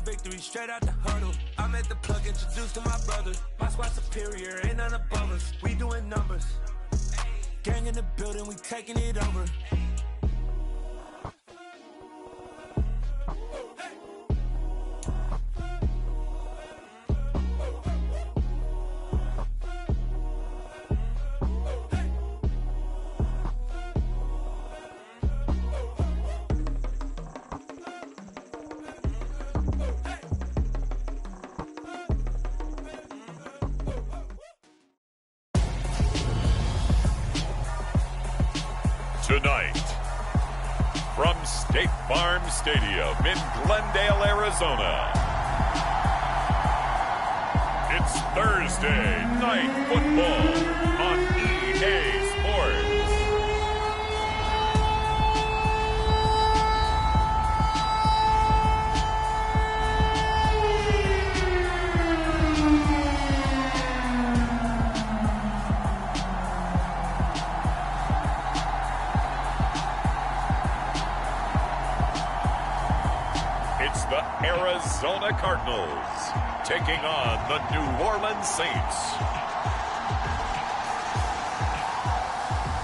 victory straight out the huddle. I'm at the plug, introduced to my brothers. My squad superior, ain't none above us. We doing numbers. Gang in the building, we taking it over. Tonight, from State Farm Stadium in Glendale, Arizona, it's Thursday Night Football on EA Sports. Arizona Cardinals taking on the New Orleans Saints.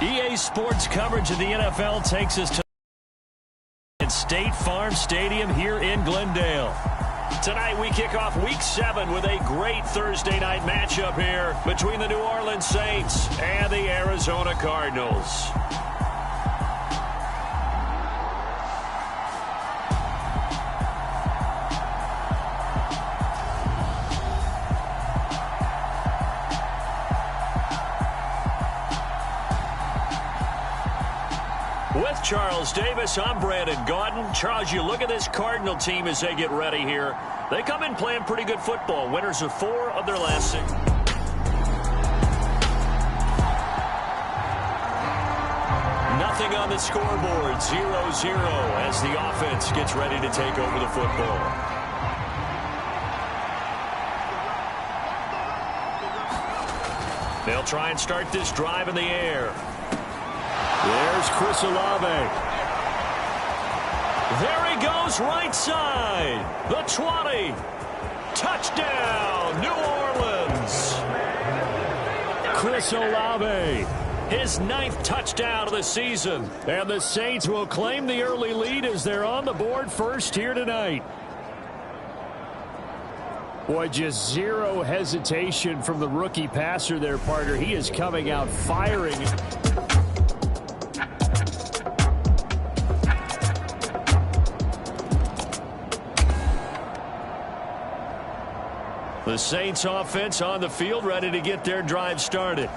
EA Sports coverage of the NFL takes us to State Farm Stadium here in Glendale. Tonight we kick off Week 7 with a great Thursday night matchup here between the New Orleans Saints and the Arizona Cardinals. With Charles Davis, I'm Brandon Gaudin. Charles, you look at this Cardinal team as they get ready here. They come in playing pretty good football. Winners of 4 of their last 6. Nothing on the scoreboard. 0-0 as the offense gets ready to take over the football. They'll try and start this drive in the air. There's Chris Olave. There he goes, right side. The 20. Touchdown, New Orleans. Chris Olave, his 9th touchdown of the season. And the Saints will claim the early lead as they're on the board first here tonight. Boy, just zero hesitation from the rookie passer there, partner. He is coming out firing. The Saints offense on the field, ready to get their drive started.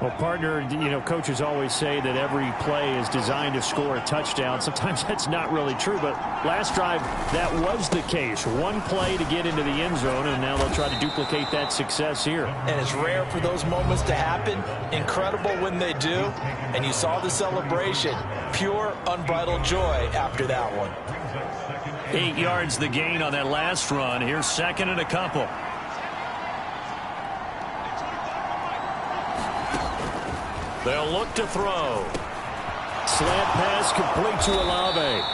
Well, partner, you know, coaches always say that every play is designed to score a touchdown. Sometimes that's not really true, but last drive, that was the case. One play to get into the end zone, and now they'll try to duplicate that success here. And it's rare for those moments to happen. Incredible when they do. And you saw the celebration. Pure, unbridled joy after that one. 8 yards the gain on that last run. Here's second and a couple. They'll look to throw. Slant pass complete to Olave.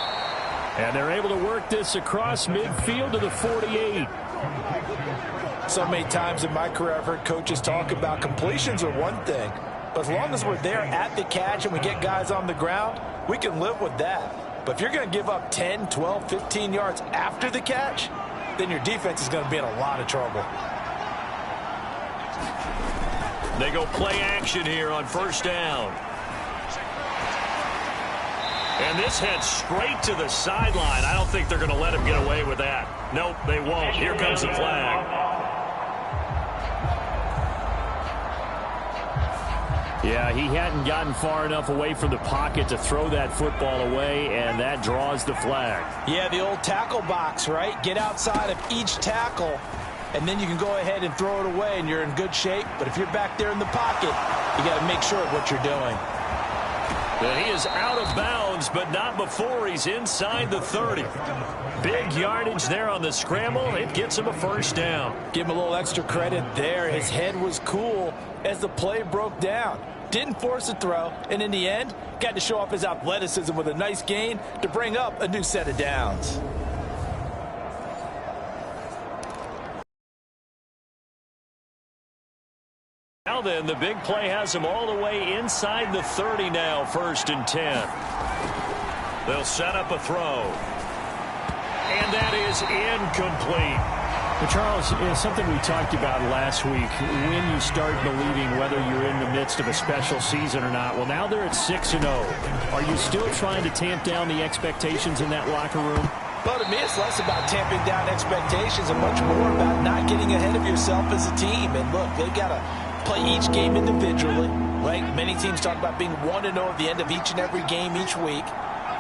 And they're able to work this across midfield to the 48. So many times in my career I've heard coaches talk about completions are one thing. But as long as we're there at the catch and we get guys on the ground, we can live with that. But if you're going to give up 10, 12, 15 yards after the catch, then your defense is going to be in a lot of trouble. They go play action here on first down. And this heads straight to the sideline. I don't think they're going to let him get away with that. Nope, they won't. Here comes the flag. Yeah, he hadn't gotten far enough away from the pocket to throw that football away, and that draws the flag. Yeah, the old tackle box, right? Get outside of each tackle, and then you can go ahead and throw it away, and you're in good shape. But if you're back there in the pocket, you got to make sure of what you're doing. And he is out of bounds, but not before he's inside the 30. Big yardage there on the scramble. It gets him a first down. Give him a little extra credit there. His head was cool as the play broke down. Didn't force a throw, and in the end, got to show off his athleticism with a nice gain to bring up a new set of downs. now then, the big play has them all the way inside the 30 now, 1st and 10. They'll set up a throw. And that is incomplete. Well, Charles, it's something we talked about last week, when you start believing whether you're in the midst of a special season or not. Well, now they're at 6-0. Are you still trying to tamp down the expectations in that locker room? Well, to me, it's less about tamping down expectations and much more about not getting ahead of yourself as a team. And look, they've got to play each game individually, right? Many teams talk about being 1-0 at the end of each and every game each week.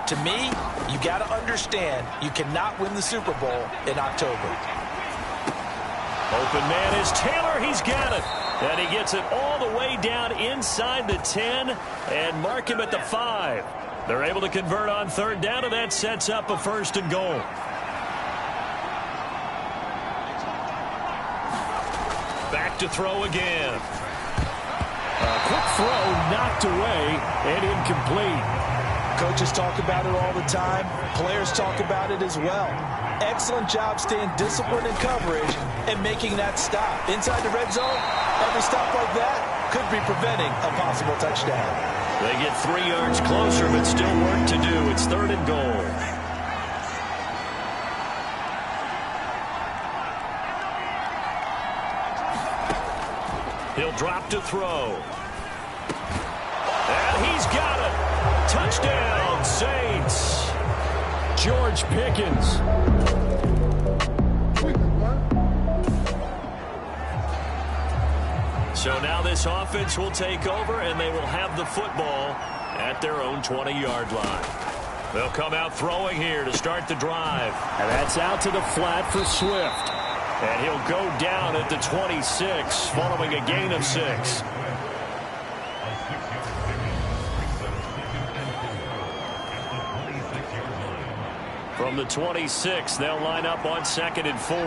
To me, you got to understand you cannot win the Super Bowl in October. Open man is Taylor. He's got it. And he gets it all the way down inside the 10 and mark him at the 5. They're able to convert on 3rd down, and that sets up a 1st and goal. Back to throw again. A quick throw knocked away and incomplete. Coaches talk about it all the time. Players talk about it as well. Excellent job staying disciplined in coverage and making that stop. Inside the red zone, every stop like that could be preventing a possible touchdown. They get 3 yards closer, but still work to do. It's 3rd and goal. He'll drop to throw. And he's got it. Touchdown, Saints. George Pickens. So now this offense will take over, and they will have the football at their own 20-yard line. They'll come out throwing here to start the drive. And that's out to the flat for Swift. And he'll go down at the 26, following a gain of 6. From the 26, they'll line up on 2nd and 4.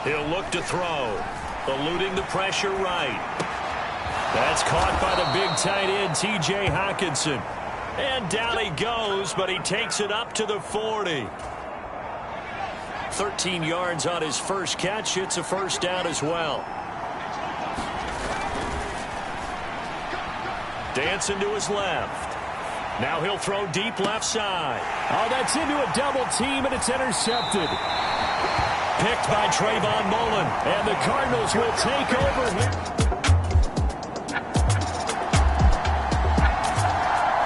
He'll look to throw, eluding the pressure right. That's caught by the big tight end, T.J. Hockenson. And down he goes, but he takes it up to the 40. 13 yards on his first catch. It's a 1st down as well. Dancing to his left. Now he'll throw deep left side. Oh, that's into a double team, and it's intercepted. Picked by Trayvon Mullen, and the Cardinals will take over here.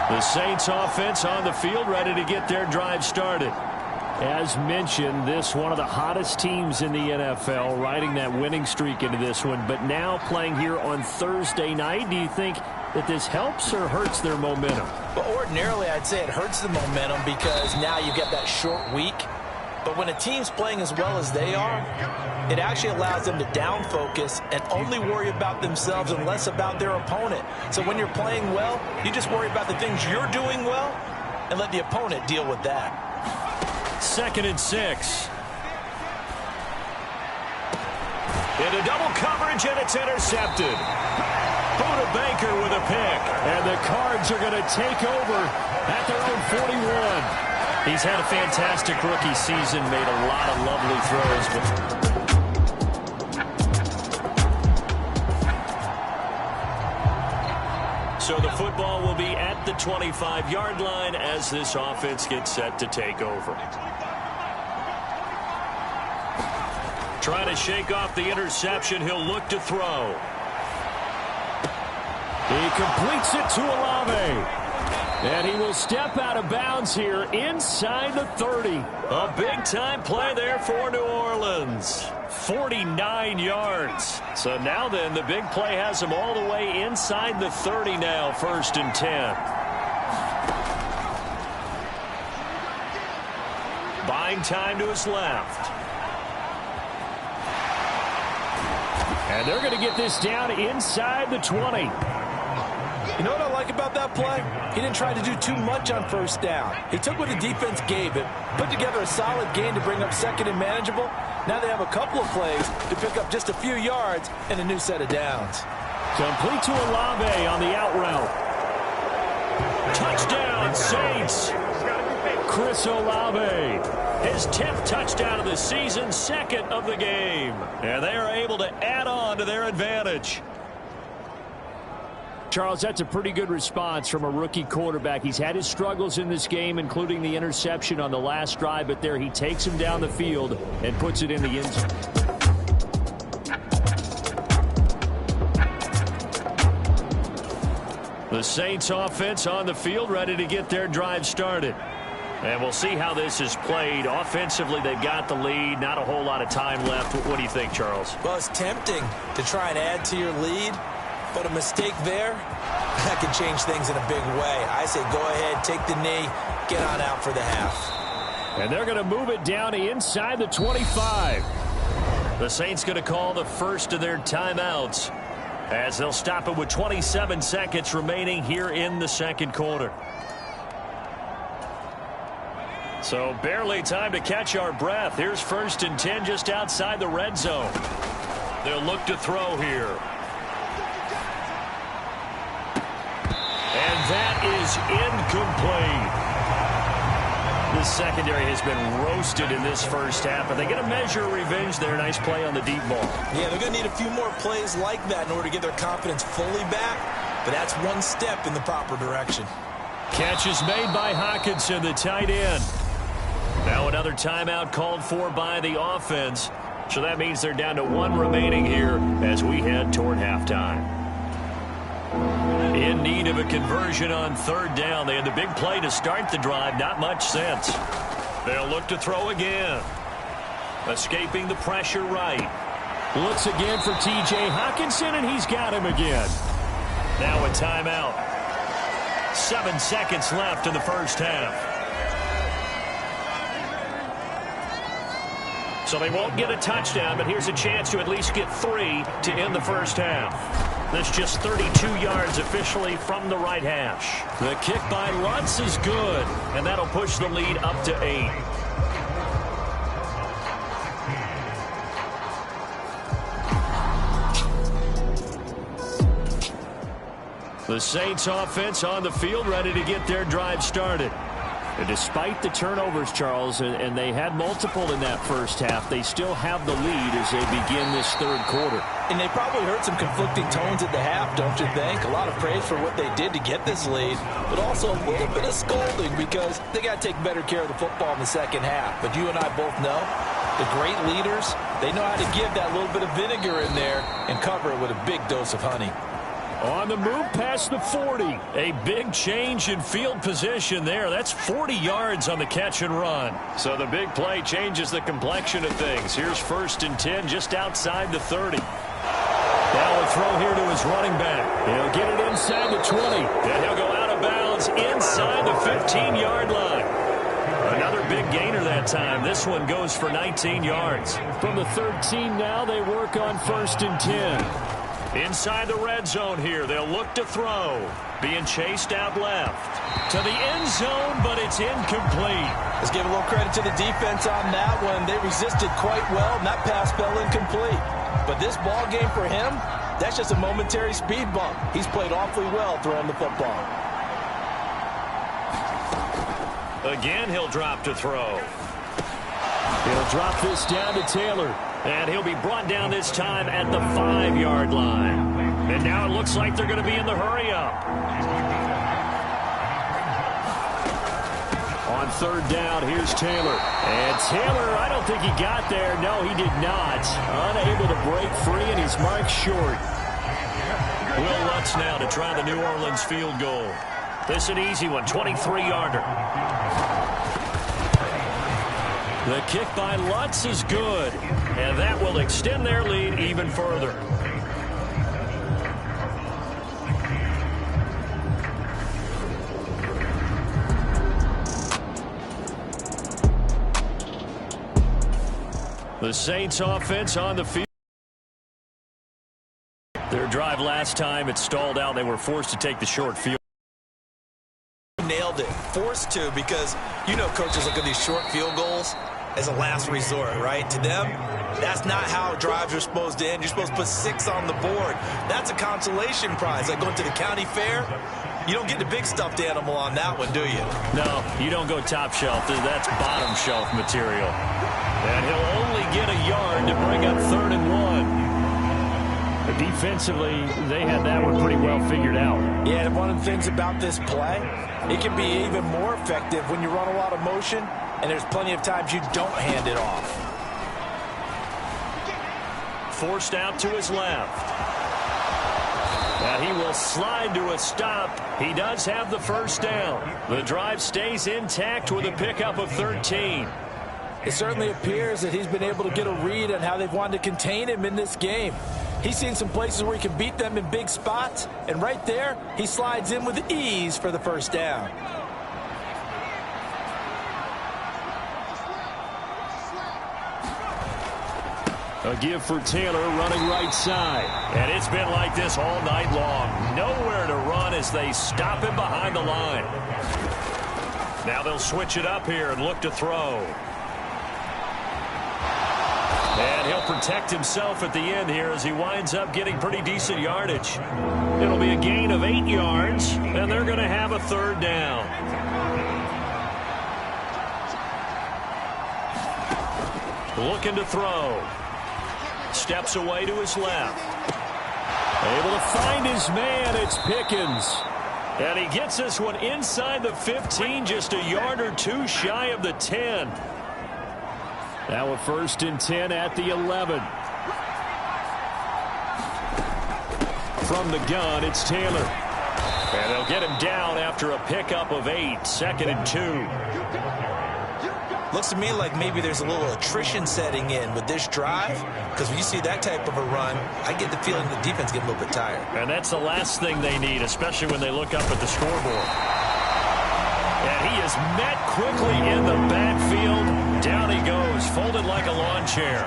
The Saints offense on the field, ready to get their drive started. As mentioned, this one of the hottest teams in the NFL, riding that winning streak into this one, but now playing here on Thursday night. Do you think that this helps or hurts their momentum? Well, ordinarily, I'd say it hurts the momentum because now you get that short week. But when a team's playing as well as they are, it actually allows them to down focus and only worry about themselves and less about their opponent. So when you're playing well, you just worry about the things you're doing well and let the opponent deal with that. 2nd and 6. Into double coverage, and it's intercepted. Buda Baker with a pick. And the Cards are going to take over at their own 41. He's had a fantastic rookie season, made a lot of lovely throws. So the football will be at the 25-yard line as this offense gets set to take over. Trying to shake off the interception. He'll look to throw. He completes it to Olave. And he will step out of bounds here inside the 30. A big-time play there for New Orleans. 49 yards. So now then, the big play has him all the way inside the 30 now, 1st and 10. Buying time to his left. And they're going to get this down inside the 20. You know what I like about that play? He didn't try to do too much on 1st down. He took what the defense gave him, put together a solid gain to bring up 2nd and manageable. Now they have a couple of plays to pick up just a few yards and a new set of downs. Complete to Olave on the out route. Touchdown, Saints. Chris Olave. His 10th touchdown of the season, 2nd of the game. And they are able to add on to their advantage. Charles, that's a pretty good response from a rookie quarterback. He's had his struggles in this game, including the interception on the last drive, but there he takes him down the field and puts it in the end zone. The Saints offense on the field, ready to get their drive started. And we'll see how this is played. Offensively, they've got the lead. Not a whole lot of time left. What do you think, Charles? Well, it's tempting to try and add to your lead, but a mistake there, that can change things in a big way. I say go ahead, take the knee, get on out for the half. And they're going to move it down inside the 25. The Saints going to call the first of their timeouts as they'll stop it with 27 seconds remaining here in the second quarter. So barely time to catch our breath. Here's 1st and 10 just outside the red zone. They'll look to throw here. And that is incomplete. The secondary has been roasted in this first half, but they get a measure of revenge there. Nice play on the deep ball. Yeah, they're going to need a few more plays like that in order to get their confidence fully back, but that's one step in the proper direction. Catch is made by Hockenson, the tight end. Now another timeout called for by the offense, so that means they're down to 1 remaining here as we head toward halftime. In need of a conversion on 3rd down. They had the big play to start the drive. Not much sense. They'll look to throw again. Escaping the pressure right. Looks again for T.J. Hockenson, and he's got him again. Now a timeout. 7 seconds left in the first half. So they won't get a touchdown, but here's a chance to at least get 3 to end the first half. That's just 32 yards officially from the right hash. The kick by Lutz is good, and that'll push the lead up to 8. The Saints offense on the field, ready to get their drive started. And despite the turnovers, Charles, and they had multiple in that first half, they still have the lead as they begin this third quarter. And they probably heard some conflicting tones at the half, don't you think? A lot of praise for what they did to get this lead, but also a little bit of scolding because they got to take better care of the football in the second half. But you and I both know the great leaders, they know how to give that little bit of vinegar in there and cover it with a big dose of honey. On the move past the 40. A big change in field position there. That's 40 yards on the catch and run. So the big play changes the complexion of things. Here's 1st and 10 just outside the 30. Now a throw here to his running back. He'll get it inside the 20. And he'll go out of bounds inside the 15-yard line. Another big gainer that time. This one goes for 19 yards. From the 13 now, they work on 1st and 10. Inside the red zone here, they'll look to throw. Being chased out left. To the end zone, but it's incomplete. Let's give a little credit to the defense on that one. They resisted quite well, and that pass fell incomplete. But this ball game for him, that's just a momentary speed bump. He's played awfully well throwing the football. Again, he'll drop to throw. He'll drop this down to Taylor. And he'll be brought down this time at the 5-yard line. And now it looks like they're going to be in the hurry-up. On 3rd down, here's Taylor. And Taylor, I don't think he got there. No, he did not. Unable to break free, and he's marked short. Will Lutz now to try the New Orleans field goal. This is an easy one, 23-yarder. The kick by Lutz is good, and that will extend their lead even further. The Saints offense on the field. Their drive last time, it stalled out. They were forced to take the short field. Nailed it. Forced to, because you know coaches look at these short field goals as a last resort, right? To them, that's not how drives are supposed to end. You're supposed to put 6 on the board. That's a consolation prize. Like going to the county fair, You don't get the big stuffed animal on that one, do you? No, you don't go top shelf. That's bottom shelf material. And he'll only get a yard to bring up 3rd and 1. But defensively, they had that one pretty well figured out. Yeah, and one of the things about this play, it can be even more effective when you run a lot of motion, and there's plenty of times you don't hand it off. Forced out to his left. Now he will slide to a stop. He does have the first down. The drive stays intact with a pickup of 13. It certainly appears that he's been able to get a read on how they've wanted to contain him in this game. He's seen some places where he can beat them in big spots, and right there, he slides in with ease for the first down. A give for Taylor running right side. And it's been like this all night long. Nowhere to run as they stop him behind the line. Now they'll switch it up here and look to throw. And he'll protect himself at the end here as he winds up getting pretty decent yardage. It'll be a gain of 8 yards, and they're going to have a 3rd down. Looking to throw. Steps away to his left. Able to find his man. It's Pickens. And he gets this one inside the 15, just a yard or 2 shy of the 10. Now a 1st and 10 at the 11. From the gun, it's Taylor. And they'll get him down after a pickup of 8. 2nd and 2. Looks to me like maybe there's a little attrition setting in with this drive, because when you see that type of a run, I get the feeling the defense get a little bit tired. And that's the last thing they need, especially when they look up at the scoreboard. And he is met quickly in the backfield. Down he goes, folded like a lawn chair.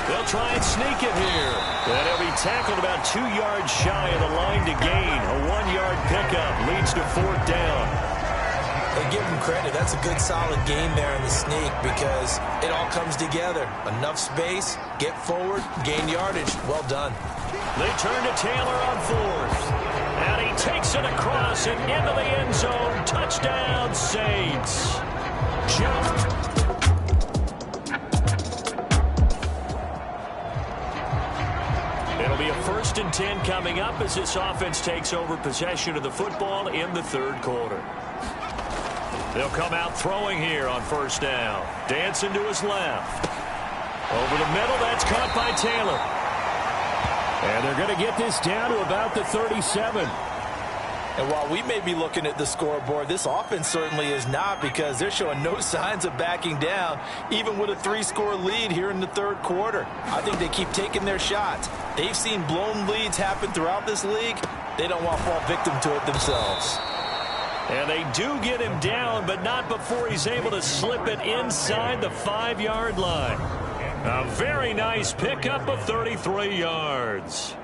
They'll try and sneak it here. And he'll be tackled about 2 yards shy of the line to gain. A 1-yard pickup leads to 4th down. They give him credit. That's a good, solid game there in the sneak because it all comes together. Enough space, get forward, gain yardage. Well done. They turn to Taylor on 4th. And he takes it across and into the end zone. Touchdown, Saints. It'll be a 1st and 10 coming up as this offense takes over possession of the football in the 3rd quarter. They'll come out throwing here on 1st down. Dancing to his left. Over the middle, that's caught by Taylor. And they're going to get this down to about the 37. And while we may be looking at the scoreboard, this offense certainly is not, because they're showing no signs of backing down, even with a 3-score lead here in the 3rd quarter. I think they keep taking their shots. They've seen blown leads happen throughout this league. They don't want to fall victim to it themselves. And they do get him down, but not before he's able to slip it inside the 5-yard line. A very nice pickup of 33 yards.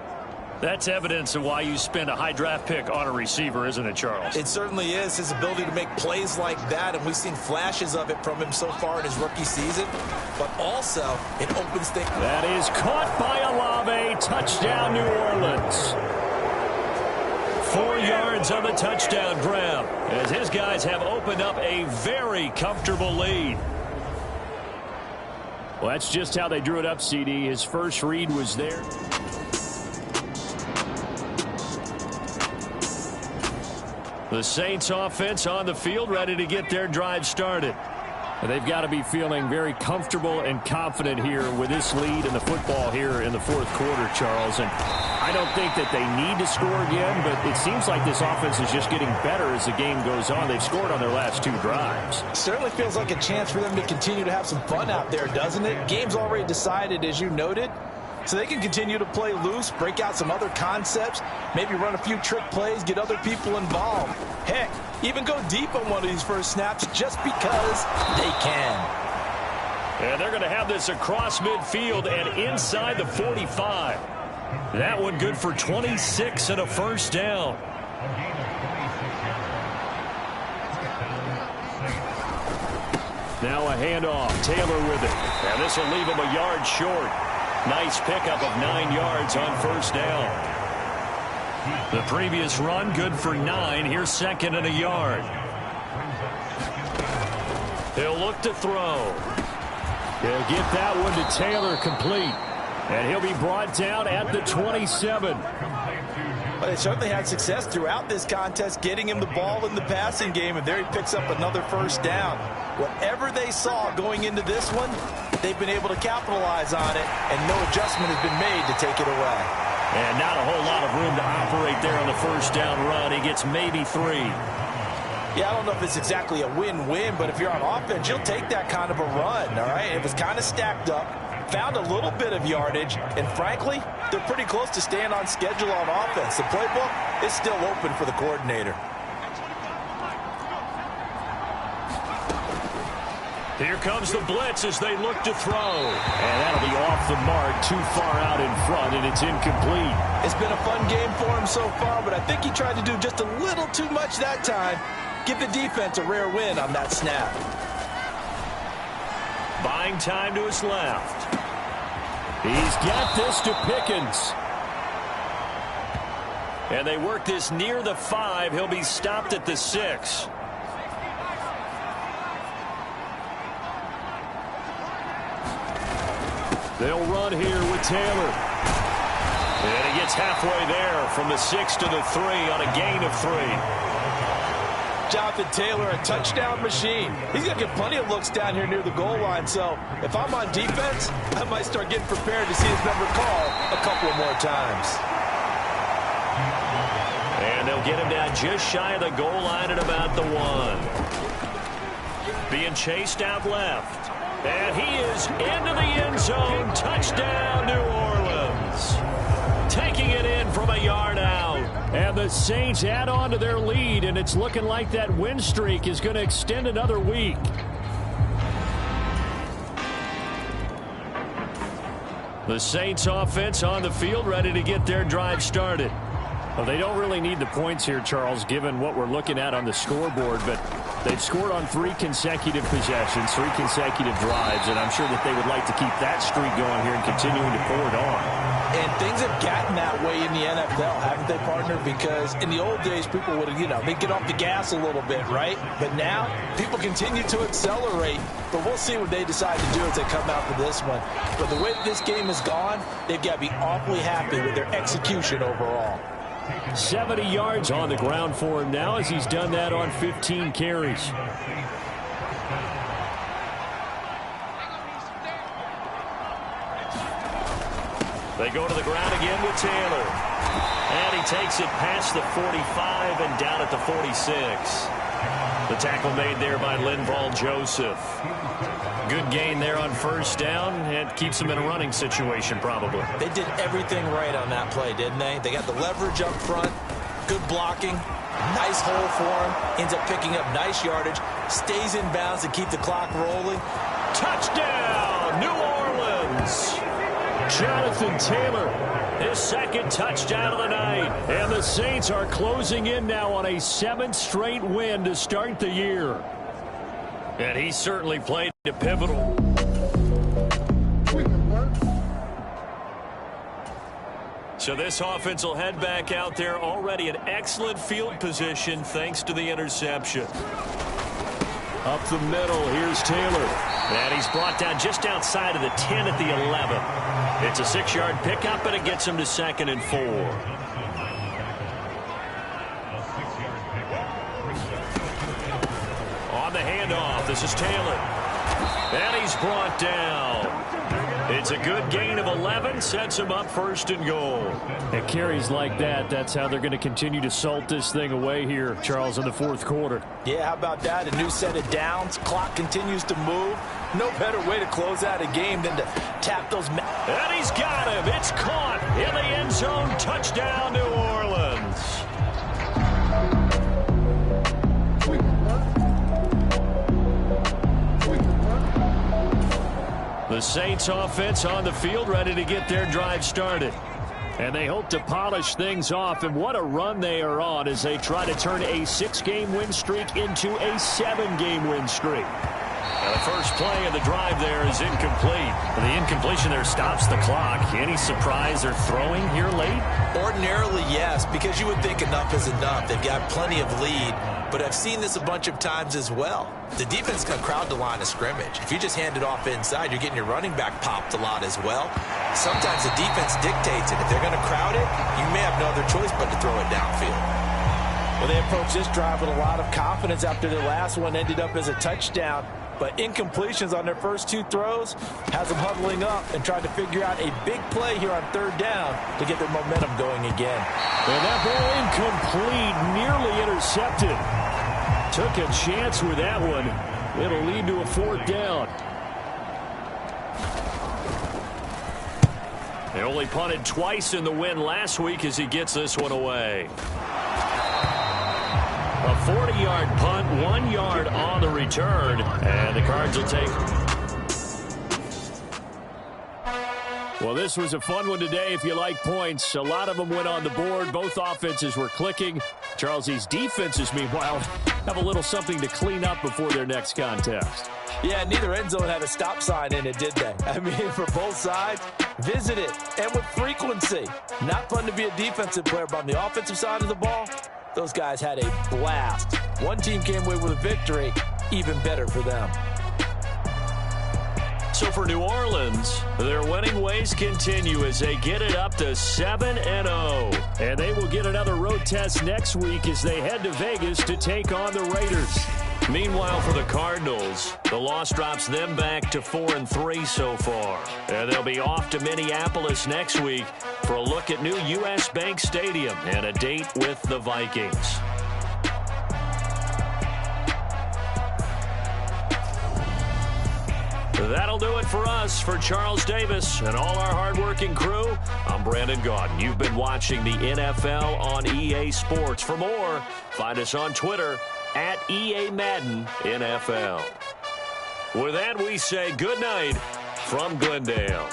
That's evidence of why you spend a high draft pick on a receiver, isn't it, Charles? It certainly is. His ability to make plays like that, and we've seen flashes of it from him so far in his rookie season. But also, it opens things. That is caught by Olave. Touchdown, New Orleans. 4 yards on the touchdown grab as his guys have opened up a very comfortable lead. Well, that's just how they drew it up, CD. His first read was there. The Saints offense on the field, ready to get their drive started. And they've got to be feeling very comfortable and confident here with this lead in the football here in the 4th quarter, Charles. And I don't think that they need to score again, but it seems like this offense is just getting better as the game goes on. They've scored on their last 2 drives. Certainly feels like a chance for them to continue to have some fun out there, doesn't it? Game's already decided, as you noted. So they can continue to play loose, break out some other concepts, maybe run a few trick plays, get other people involved. Heck, even go deep on one of these first snaps just because they can. And they're going to have this across midfield and inside the 45. That one good for 26 and a first down. Now a handoff. Taylor with it. And this will leave him a yard short. Nice pickup of 9 yards on first down. The previous run, good for 9. Here's second and a yard. He'll look to throw. He'll get that one to Taylor, complete. And he'll be brought down at the 27. Well, they certainly had success throughout this contest getting him the ball in the passing game, and there he picks up another first down. Whatever they saw going into this one, they've been able to capitalize on it, and no adjustment has been made to take it away. And not a whole lot of room to operate there on the first down run. He gets maybe 3. Yeah, I don't know if it's exactly a win-win, but if you're on offense, you'll take that kind of a run, all right? It was kind of stacked up, found a little bit of yardage, and frankly, they're pretty close to staying on schedule on offense. The playbook is still open for the coordinator. Here comes the blitz as they look to throw. And that'll be off the mark, too far out in front, and it's incomplete. It's been a fun game for him so far, but I think he tried to do just a little too much that time. Give the defense a rare win on that snap. Buying time to his left. He's got this to Pickens. And they work this near the 5. He'll be stopped at the 6. They'll run here with Taylor. And he gets halfway there from the 6 to the 3 on a gain of 3. Jonathan Taylor, a touchdown machine. He's going to get plenty of looks down here near the goal line. So if I'm on defense, I might start getting prepared to see his number called a couple of more times. And they'll get him down just shy of the goal line at about the 1. Being chased out left. And he is into the end zone. Touchdown, New Orleans. Taking it in from a yard out. And the Saints add on to their lead, and it's looking like that win streak is going to extend another week. The Saints offense on the field, ready to get their drive started. Well, they don't really need the points here, Charles, given what we're looking at on the scoreboard, but they've scored on 3 consecutive possessions, 3 consecutive drives, and I'm sure that they would like to keep that streak going here and continuing to pull it on. And things have gotten that way in the NFL, haven't they, partner? Because in the old days, people would, they'd get off the gas a little bit, right? But now, people continue to accelerate. But we'll see what they decide to do as they come out for this one. But the way that this game has gone, they've got to be awfully happy with their execution overall. 70 yards on the ground for him now as he's done that on 15 carries. They go to the ground again with Taylor. And he takes it past the 45 and down at the 46. The tackle made there by Linval Joseph. Good gain there on first down. It keeps them in a running situation probably. They did everything right on that play, didn't they? They got the leverage up front, good blocking, nice hole for him, ends up picking up nice yardage, stays in bounds to keep the clock rolling. Touchdown, New Orleans! Jonathan Taylor, his second touchdown of the night. And the Saints are closing in now on a 7th straight win to start the year. And he certainly played a pivotal. So this offense will head back out there, already in excellent field position thanks to the interception. Up the middle, here's Taylor. And he's brought down just outside of the 10 at the 11. It's a 6-yard pickup, and it gets him to 2nd and 4. On the handoff, this is Taylor. And he's brought down. It's a good gain of 11, sets him up 1st and goal. And carries like that, that's how they're going to continue to salt this thing away here, Charles, in the 4th quarter. Yeah, how about that? A new set of downs. Clock continues to move. No better way to close out a game than to tap those. And he's got him. It's caught in the end zone. Touchdown, New Orleans. The Saints offense on the field, ready to get their drive started. And they hope to polish things off. And what a run they are on as they try to turn a 6-game win streak into a 7-game win streak. And the first play of the drive there is incomplete. The incompletion there stops the clock. Any surprise they're throwing here late? Ordinarily, yes, because you would think enough is enough. They've got plenty of lead, but I've seen this a bunch of times as well. The defense can crowd the line of scrimmage. If you just hand it off inside, you're getting your running back popped a lot as well. Sometimes the defense dictates it. If they're going to crowd it, you may have no other choice but to throw it downfield. Well, they approached this drive with a lot of confidence after their last one ended up as a touchdown. But incompletions on their first two throws has them huddling up and trying to figure out a big play here on third down to get their momentum going again. And that ball incomplete, nearly intercepted. Took a chance with that one. It'll lead to a fourth down. They only punted twice in the win last week as he gets this one away. A 40-yard punt, 1 yard on the return, and the Cards will take. Well, this was a fun one today if you like points. A lot of them went on the board. Both offenses were clicking. Charles, these defenses, meanwhile, have a little something to clean up before their next contest. Yeah, neither end zone had a stop sign in it, did they? I mean, for both sides, visit it, and with frequency. Not fun to be a defensive player, but on the offensive side of the ball, those guys had a blast. One team came away with a victory, even better for them. So for New Orleans, their winning ways continue as they get it up to 7-0. And they will get another road test next week as they head to Vegas to take on the Raiders. Meanwhile, for the Cardinals, the loss drops them back to 4-3 so far. And they'll be off to Minneapolis next week for a look at new U.S. Bank Stadium and a date with the Vikings. That'll do it for us. For Charles Davis and all our hardworking crew, I'm Brandon Gaudin. You've been watching the NFL on EA Sports. For more, find us on Twitter at EA Madden NFL. With that, we say good night from Glendale.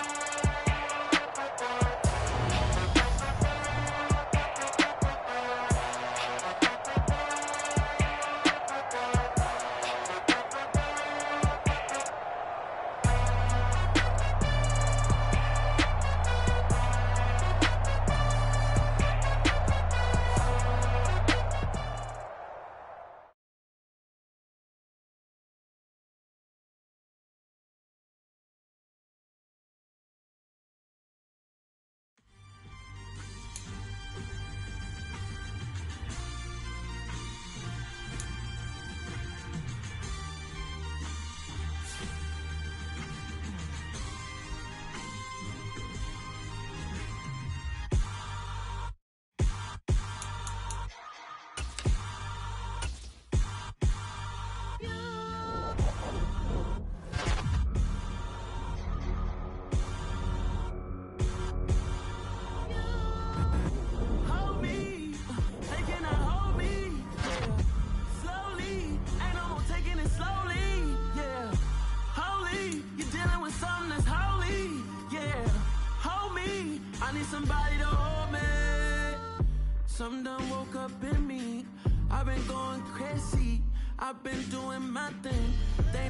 Something done woke up in me. I've been going crazy. I've been doing my thing. They